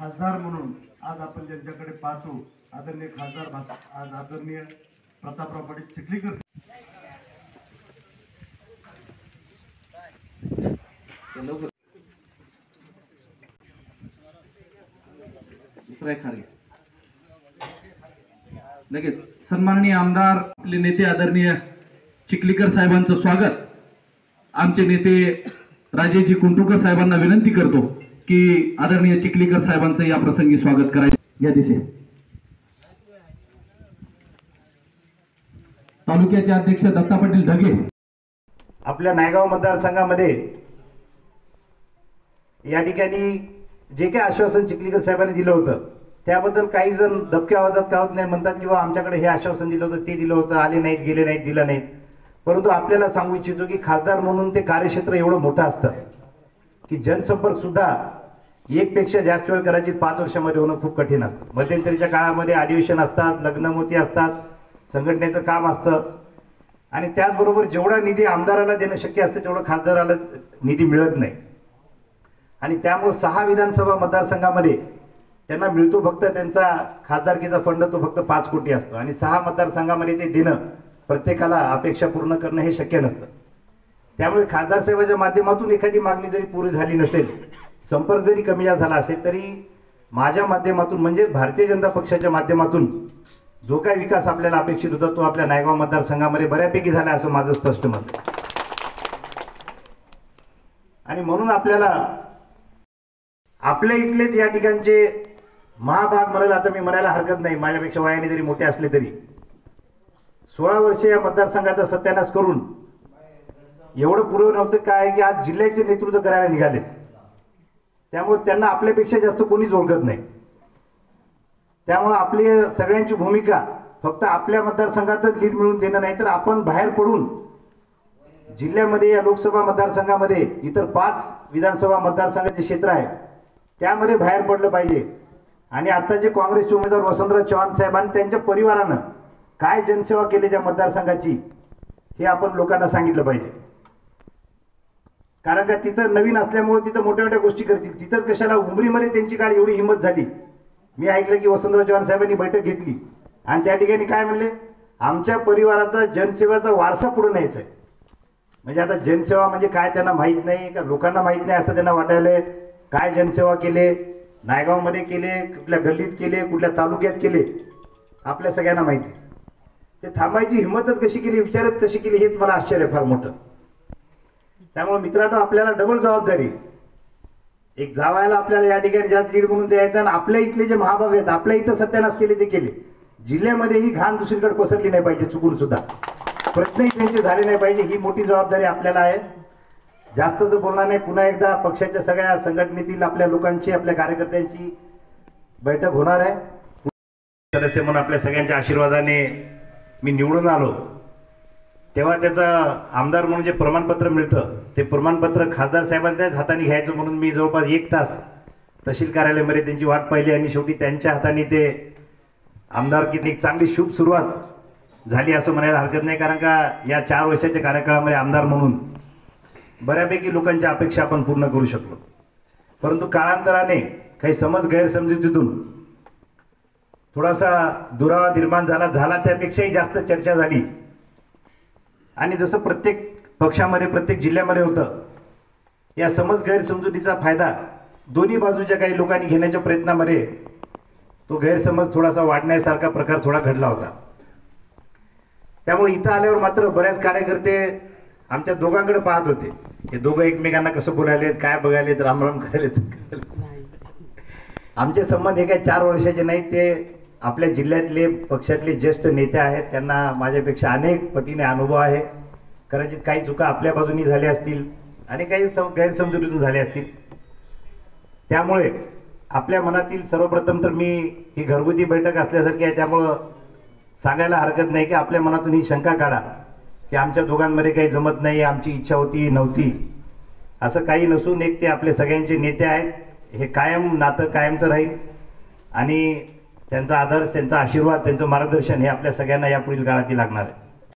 खासदार म्हणून आज आपण ज्यांच्याकडे पाहतो, आदरणीय खासदार आज आदरणीय प्रतापराव पाटील चिखलीकर लगेच सन्माननीय आमदार आपले नेते आदरणीय चिखलीकर साहेबांचं स्वागत. आमचे नेते राजेजी कुंटुकर साहेबांना विनंती करतो की आदरणीय चिखलीकर साहेबांचं या प्रसंगी स्वागत करायचे. या दिशे तालुक्याचे अध्यक्ष दत्ता पाटील ढगे. आपल्या नायगाव मतदारसंघामध्ये या ठिकाणी जे काही आश्वासन चिखलीकर साहेबांनी दिलं होतं त्याबद्दल काही जण दबक्या आवाजात का होत नाही, म्हणतात की आमच्याकडे हे आश्वासन दिलं होतं, ते दिलं होतं, आले नाहीत, गेले नाहीत, दिलं नाहीत. परंतु आपल्याला सांगू इच्छितो की खासदार म्हणून ते कार्यक्षेत्र एवढं मोठं असतं की जनसंपर्क सुद्धा एकपेक्षा जास्त वेळ करायची 5 वर्षामध्ये होणं खूप कठीण असतं. मध्यंतरीच्या काळामध्ये अधिवेशन असतात, लग्नमोती असतात, संघटनेचं काम असतं आणि त्याचबरोबर जेवढा निधी आमदाराला देणं शक्य असतं तेवढं खासदाराला निधी मिळत नाही. आणि त्यामुळे 6 विधानसभा मतदारसंघामध्ये त्यांना मिळतो फक्त त्यांचा खासदारकीचा फंड तो फक्त 5 कोटी असतो आणि 6 मतदारसंघामध्ये ते देणं प्रत्येकाला अपेक्षा पूर्ण करणं हे शक्य नसतं. त्यामुळे खासदार साहेबांच्या माध्यमातून एखादी मागणी जरी पूर्ण झाली नसेल, संपर्क जरी कमी जास्त झाला असेल, तरी माझ्या माध्यमातून म्हणजे भारतीय जनता पक्षाच्या माध्यमातून जो काही विकास आपल्याला अपेक्षित होता तो आपल्या नायगाव मतदारसंघामध्ये बऱ्यापैकी झाला असं माझं स्पष्ट मत आहे. आणि म्हणून आपल्याला आपल्या इथलेच या ठिकाणचे महाभाग म्हणायला आता मी म्हणायला हरकत नाही, माझ्यापेक्षा वयाने जरी मोठे असले तरी 16 वर्षे या मतदारसंघाचा सत्यानाश करून एवढं पुरवलं नव्हतं काय की आज जिल्ह्याचे नेतृत्व करायला निघाले. त्यामुळे त्यांना आपल्यापेक्षा जास्त कोणीच ओळखत नाही. त्यामुळे आपली सगळ्यांची भूमिका फक्त आपल्या मतदारसंघातच लीड मिळवून देणं नाही, तर आपण बाहेर पडून जिल्ह्यामध्ये या लोकसभा मतदारसंघामध्ये इतर 5 विधानसभा मतदारसंघाचे क्षेत्र आहे त्यामध्ये बाहेर पडलं पाहिजे. आणि आता जे काँग्रेसचे उमेदवार वसंतराव चव्हाण साहेबांनी त्यांच्या परिवारानं काय जनसेवा केली त्या मतदारसंघाची हे आपण लोकांना सांगितलं पाहिजे. कारण का तिथं नवीन असल्यामुळे तिथं मोठ्या मोठ्या गोष्टी करतील. तिथंच कशाला उमरीमध्ये त्यांची काल एवढी हिंमत झाली. मी ऐकलं की वसंतराव चव्हाण साहेबांनी बैठक घेतली आणि त्या ठिकाणी काय म्हणले, आमच्या परिवाराचा जनसेवेचा वारसा पुढे न्यायचा आहे. म्हणजे आता जनसेवा म्हणजे काय त्यांना माहीत नाही का, लोकांना माहीत नाही असं त्यांना वाटायलंय. काय जनसेवा केले, नायगावमध्ये केले, कुठल्या गल्लीत केले, कुठल्या तालुक्यात केले, आपल्या सगळ्यांना माहिती. ते थांबायची हिंमतच कशी केली, विचारच कशी केली, हेच मला आश्चर्य फार मोठं. त्यामुळे मित्रांनो आपल्याला डबल जबाबदारी, एक जावायला आपल्याला या ठिकाणी जास्त लीड म्हणून द्यायचं आणि आपल्या इथले जे महाभाग आहेत आपल्या इथं सत्यानाश केले ते केले. जिल्ह्यामध्ये ही घाण दुसरीकडे पसरली नाही पाहिजे, चुकून सुद्धा प्रयत्नही त्यांचे झाले नाही पाहिजे. ही मोठी जबाबदारी आपल्याला आहे. जास्त तर बोलणार नाही. पुन्हा एकदा पक्षाच्या सगळ्या संघटनेतील आपल्या लोकांची, आपल्या कार्यकर्त्यांची बैठक होणार आहे. सदस्य म्हणून आपल्या सगळ्यांच्या आशीर्वादाने मी निवडून आलो. तेव्हा त्याचा आमदार म्हणून जे प्रमाणपत्र मिळतं ते प्रमाणपत्र खासदार साहेबांच्याच हाताने घ्यायचं म्हणून मी जवळपास 1 तास तहसील कार्यालयामध्ये त्यांची वाट पाहिली आणि शेवटी त्यांच्या हाताने ते आमदारकीत एक चांगली शुभ सुरुवात झाली असं म्हणायला हरकत नाही. कारण का या 4 वर्षाच्या कार्यकाळामध्ये आमदार म्हणून बऱ्यापैकी लोकांच्या अपेक्षा आपण पूर्ण करू शकलो. परंतु कालांतराने काही समज गैरसमजुतीतून थोडासा दुरावा निर्माण झाला त्यापेक्षाही जास्त चर्चा झाली. आणि जसं प्रत्येक पक्षामध्ये प्रत्येक जिल्ह्यामध्ये होतं, या समज गैरसमजुतीचा फायदा दोन्ही बाजूच्या काही लोकांनी घेण्याच्या प्रयत्नामध्ये तो गैरसमज थोडासा वाढण्यासारखा प्रकार थोडा घडला होता. त्यामुळे इथं आल्यावर मात्र बऱ्याच कार्यकर्ते आमच्या दोघांकडे पाहत होते. हे दोघं एकमेकांना कसं बोलायलेत, काय बघायलेत, रामराम करायलेत. आमचे संबंध हे काही 4 वर्षाचे नाहीत. ते आपल्या जिल्ह्यातले पक्षातले ज्येष्ठ नेते आहेत. त्यांना माझ्यापेक्षा अनेक पटीने अनुभव आहे. कदाचित काही चुका आपल्या बाजूनी झाल्या असतील आणि काही गैरसमजुतीतून झाल्या असतील. त्यामुळे आपल्या मनातील सर्वप्रथम तर मी ही घरगुती बैठक असल्यासारखी आहे, त्यामुळं सांगायला हरकत नाही की आपल्या मनातून ही शंका काढा की आमच्या दोघांमध्ये काही जमत नाही, आमची इच्छा होती नव्हती, असं काही नसून एक ते आपले सगळ्यांचे नेते आहेत. हे कायम नातं कायमचं राहील आणि त्यांचा आदर्श, त्यांचा आशीर्वाद, त्यांचं मार्गदर्शन हे आपल्या सगळ्यांना यापुढील काळात लागणार आहे.